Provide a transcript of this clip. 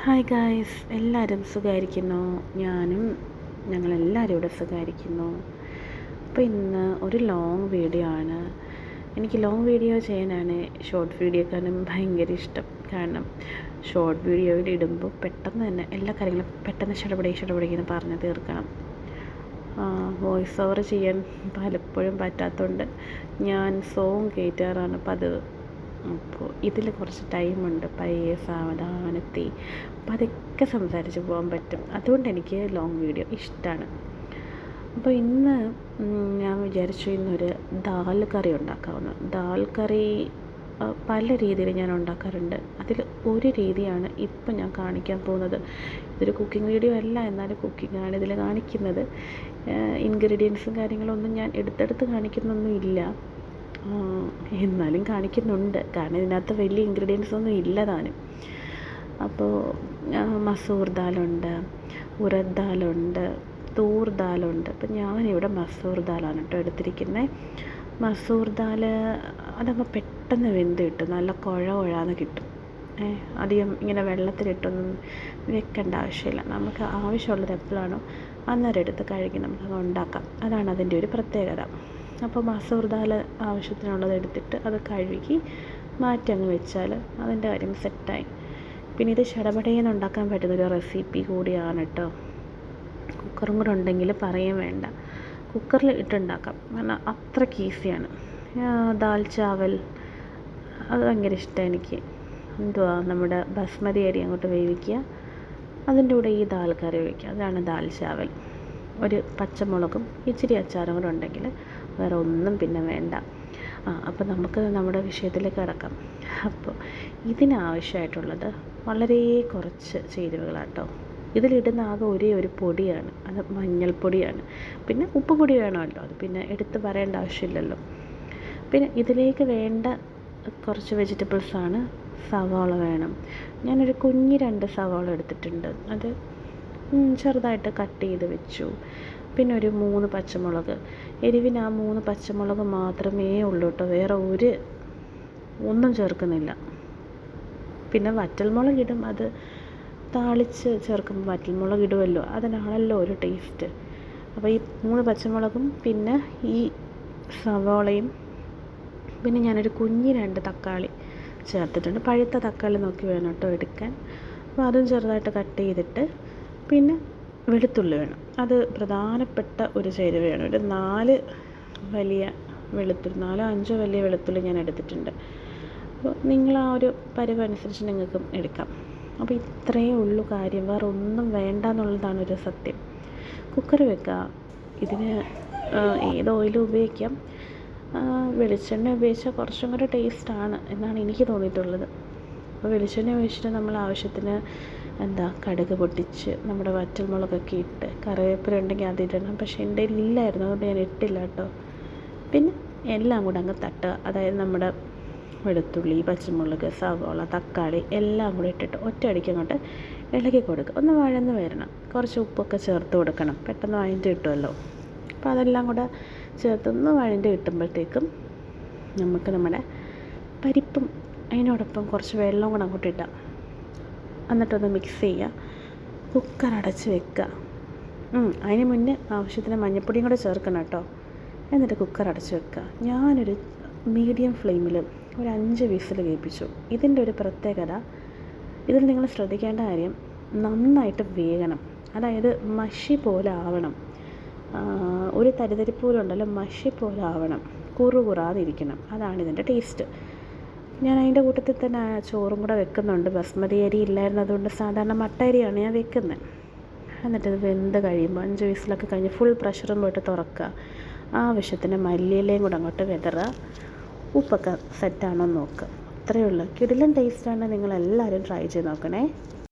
Hi guys, എല്ലാവരും സുഖമായിരിക്കുന്നു. ഞങ്ങളെല്ലാവരും ഇവിടെ സുഖമായിരിക്കുന്നു. അപ്പോൾ ഇന്ന് ഒരു ലോങ് വീഡിയോ ആണ്. എനിക്ക് ലോങ് വീഡിയോ ചെയ്യാനാണ് ഷോർട്ട് വീഡിയോക്കാളും ഭയങ്കര ഇഷ്ടം. കാരണം ഷോർട്ട് വീഡിയോയിൽ ഇടുമ്പോൾ പെട്ടെന്ന് തന്നെ എല്ലാ കാര്യങ്ങളും പെട്ടെന്ന് ഷടപടിക്കുന്ന പറഞ്ഞ് തീർക്കണം. വോയിസ് ഓവർ ചെയ്യാൻ പലപ്പോഴും പറ്റാത്തതുകൊണ്ട് ഞാൻ സോങ് കയറ്റാറാണ് പതിവ്. അപ്പോൾ ഇതിൽ കുറച്ച് ടൈമുണ്ട്, പയ്യെ സാവധാനത്തിൽ പതുക്കെ സംസാരിച്ച് പോകാൻ പറ്റും. അതുകൊണ്ട് എനിക്ക് ലോങ് വീഡിയോ ഇഷ്ടമാണ്. അപ്പോൾ ഇന്ന് ഞാൻ വിചാരിച്ചു ഇന്നൊരു ദാൽ കറി ഉണ്ടാക്കാമെന്ന്. ദാൽ കറി പല രീതിയിൽ ഞാൻ ഉണ്ടാക്കാറുണ്ട്. അതിൽ ഒരു രീതിയാണ് ഇപ്പം ഞാൻ കാണിക്കാൻ പോകുന്നത്. ഇതൊരു കുക്കിംഗ് വീഡിയോ അല്ല, എന്നാലും കുക്കിങ്ങാണ് ഇതിൽ കാണിക്കുന്നത്. ഇൻഗ്രീഡിയൻസും കാര്യങ്ങളൊന്നും ഞാൻ എടുത്തെടുത്ത് കാണിക്കുന്നൊന്നും ഇല്ല, എന്നാലും കാണിക്കുന്നുണ്ട്. കാരണം ഇതിനകത്ത് വലിയ ഇൻഗ്രീഡിയൻസ് ഒന്നും ഇല്ല താനും. അപ്പോൾ മസൂർ ദാലുണ്ട്, ഉറദ് ദാലുണ്ട്, തൂർ ദാലുണ്ട്. അപ്പം ഞാനിവിടെ മസൂർ ദാലാണ് കേട്ടോ എടുത്തിരിക്കുന്നത്. മസൂർ ദാൽ അതാകുമ്പോൾ പെട്ടെന്ന് വെന്ത് കിട്ടും, നല്ല കുഴാന്ന് കിട്ടും. അധികം ഇങ്ങനെ വെള്ളത്തിലിട്ടൊന്നും വെക്കേണ്ട ആവശ്യമില്ല. നമുക്ക് ആവശ്യമുള്ളത് എപ്പോഴാണോ അന്നേരം എടുത്ത് കഴുകി നമുക്കത് ഉണ്ടാക്കാം. അതാണ് അതിൻ്റെ ഒരു പ്രത്യേകത. അപ്പോൾ മസൂർ ദാൽ ആവശ്യത്തിനുള്ളത് എടുത്തിട്ട് അത് കഴുകി മാറ്റി അങ്ങ് വെച്ചാൽ അതിൻ്റെ കാര്യം സെറ്റായി. പിന്നെ ഇത് ചടപടയെന്ന് ഉണ്ടാക്കാൻ പറ്റുന്നൊരു റെസിപ്പി കൂടിയാണ് കേട്ടോ. കുക്കറും കൂടെ ഉണ്ടെങ്കിൽ പറയാൻ വേണ്ട, കുക്കറിൽ ഇട്ടുണ്ടാക്കാം. കാരണം അത്രയ്ക്ക് ഈസിയാണ്. ദാൽ ചാവൽ അത് ഭയങ്കര ഇഷ്ടമാണ് എനിക്ക്. നമ്മുടെ ബസ്മതി അരി അങ്ങോട്ട് വേവിക്കുക, അതിൻ്റെ കൂടെ ഈ ദാൽ കറി വയ്ക്കുക. അതാണ് ദാൽ ചാവൽ. ഒരു പച്ചമുളകും ഇച്ചിരി അച്ചാറും കൂടെ ഉണ്ടെങ്കിൽ വേറെ ഒന്നും പിന്നെ വേണ്ട. അപ്പോൾ നമുക്ക് നമ്മുടെ വിഷയത്തിലേക്ക് കിടക്കാം. അപ്പോൾ ഇതിനാവശ്യമായിട്ടുള്ളത് വളരെ കുറച്ച് ചേരുവകളാട്ടോ. ഇതിലിടുന്ന ആകെ ഒരേ ഒരു പൊടിയാണ്, അത് മഞ്ഞൾപ്പൊടിയാണ്. പിന്നെ ഉപ്പ് പൊടി വേണമല്ലോ, അത് പിന്നെ എടുത്ത് പറയേണ്ട ആവശ്യമില്ലല്ലോ. പിന്നെ ഇതിലേക്ക് വേണ്ട കുറച്ച് വെജിറ്റബിൾസാണ്. സവാള വേണം. ഞാനൊരു കുഞ്ഞ് 2 സവാള എടുത്തിട്ടുണ്ട്, അത് ചെറുതായിട്ട് കട്ട് ചെയ്ത് വെച്ചു. പിന്നെ ഒരു 3 പച്ചമുളക്. എരിവിന് ആ 3 പച്ചമുളക് മാത്രമേ ഉള്ളൂ കേട്ടോ, വേറെ ഒന്നും ചേർക്കുന്നില്ല. പിന്നെ വറ്റൽമുളക് ഇടും, അത് താളിച്ച് ചേർക്കുമ്പോൾ വറ്റൽമുളക് ഇടുമല്ലോ, അതിനാണല്ലോ ഒരു ടേസ്റ്റ്. അപ്പോൾ ഈ 3 പച്ചമുളകും പിന്നെ ഈ സവാളയും, പിന്നെ ഞാനൊരു കുഞ്ഞ് 2 തക്കാളി ചേർത്തിട്ടുണ്ട്. പഴുത്ത തക്കാളി നോക്കി വേണം കേട്ടോ എടുക്കാൻ. അപ്പോൾ അതും ചെറുതായിട്ട് കട്ട് ചെയ്തിട്ട്, പിന്നെ വെളുത്തുള്ളി വേണം. അത് പ്രധാനപ്പെട്ട ഒരു ചേരുവയാണ്. ഒരു 4 വലിയ വെളുത്തുള്ളി, 4-5 വലിയ വെളുത്തുള്ളി ഞാൻ എടുത്തിട്ടുണ്ട്. അപ്പോൾ നിങ്ങൾ ആ ഒരു പരിവനുസരിച്ച് നിങ്ങൾക്കും എടുക്കാം. അപ്പോൾ ഇത്രയേ ഉള്ളൂ കാര്യം, വേറെ ഒന്നും വേണ്ട എന്നുള്ളതാണ് ഒരു സത്യം. കുക്കർ വെക്കുക. ഇതിന് ഏത് ഓയിലും ഉപയോഗിക്കാം. വെളിച്ചെണ്ണ ഉപയോഗിച്ചാൽ കുറച്ചും കൂടെ ടേസ്റ്റാണ് എന്നാണ് എനിക്ക് തോന്നിയിട്ടുള്ളത്. അപ്പോൾ വെളിച്ചെണ്ണ ഉപയോഗിച്ചിട്ട് നമ്മൾ ആവശ്യത്തിന് കടുക് പൊട്ടിച്ച് നമ്മുടെ വറ്റൽമുളകൊക്കെ ഇട്ട്, കറിവേപ്പില ഉണ്ടെങ്കിൽ അതിടണം. പക്ഷേ എൻ്റെ ഇല്ലായിരുന്നു, അതുകൊണ്ട് ഞാൻ ഇട്ടില്ല കേട്ടോ. പിന്നെ എല്ലാം കൂടെ അങ്ങ് തട്ടുക. അതായത് നമ്മുടെ വെളുത്തുള്ളി, പച്ചമുളക്, സവാള, തക്കാളി എല്ലാം കൂടെ ഇട്ടിട്ട് ഒറ്റയടിക്ക് അങ്ങോട്ട് ഇളക്കി കൊടുക്കുക. ഒന്ന് വഴന്ന് വരണം. കുറച്ച് ഉപ്പൊക്കെ ചേർത്ത് കൊടുക്കണം, പെട്ടെന്ന് വഴണ്ട് കിട്ടുമല്ലോ. അപ്പോൾ അതെല്ലാം കൂടെ ചേർത്തൊന്ന് വഴണ്ട് കിട്ടുമ്പോഴത്തേക്കും നമുക്ക് നമ്മുടെ പരിപ്പും അതിനോടൊപ്പം കുറച്ച് വെള്ളം കൂടെ അങ്ങോട്ട് ഇടാം. എന്നിട്ടൊന്ന് മിക്സ് ചെയ്യുക. കുക്കർ അടച്ച് വെക്കുക. അതിന് മുന്നേ ആവശ്യത്തിന് മഞ്ഞൾപ്പൊടിയും കൂടെ ചേർക്കണം കേട്ടോ. എന്നിട്ട് കുക്കർ അടച്ച് വെക്കുക. ഞാനൊരു മീഡിയം ഫ്ലെയിമിൽ ഒരു 5 വിസിൽ കേൾപ്പിച്ചു. ഇതിൻ്റെ ഒരു പ്രത്യേകത, ഇതിൽ നിങ്ങൾ ശ്രദ്ധിക്കേണ്ട കാര്യം, നന്നായിട്ട് വേകണം. അതായത് മഷി പോലെ ആവണം. ഒരു തരിതരിപ്പ് പോലും ഉണ്ടല്ലോ, മഷി പോലെ ആവണം, കുറുകുറാതിരിക്കണം. അതാണ് ഇതിൻ്റെ ടേസ്റ്റ്. ഞാൻ അതിൻ്റെ കൂട്ടത്തിൽ തന്നെ ചോറും കൂടെ വെക്കുന്നുണ്ട്. ബസ്മതി അരി ഇല്ലായിരുന്നതുകൊണ്ട് സാധാരണ മട്ട അരിയാണ് ഞാൻ വെക്കുന്നത്. എന്നിട്ടത് വെന്ത് കഴിയുമ്പോൾ 5 വിസിലൊക്കെ കഴിഞ്ഞ് ഫുൾ പ്രഷറും പോയിട്ട് തുറക്കുക. ആവശ്യത്തിന് മല്ലിയിലയും കൂടെ അങ്ങോട്ട് വിതറുക. ഉപ്പൊക്കെ സെറ്റാണോ നോക്കുക. അത്രയേ ഉള്ളൂ. കിടിലൻ ടേസ്റ്റാണ്. നിങ്ങളെല്ലാവരും ട്രൈ ചെയ്ത് നോക്കണേ.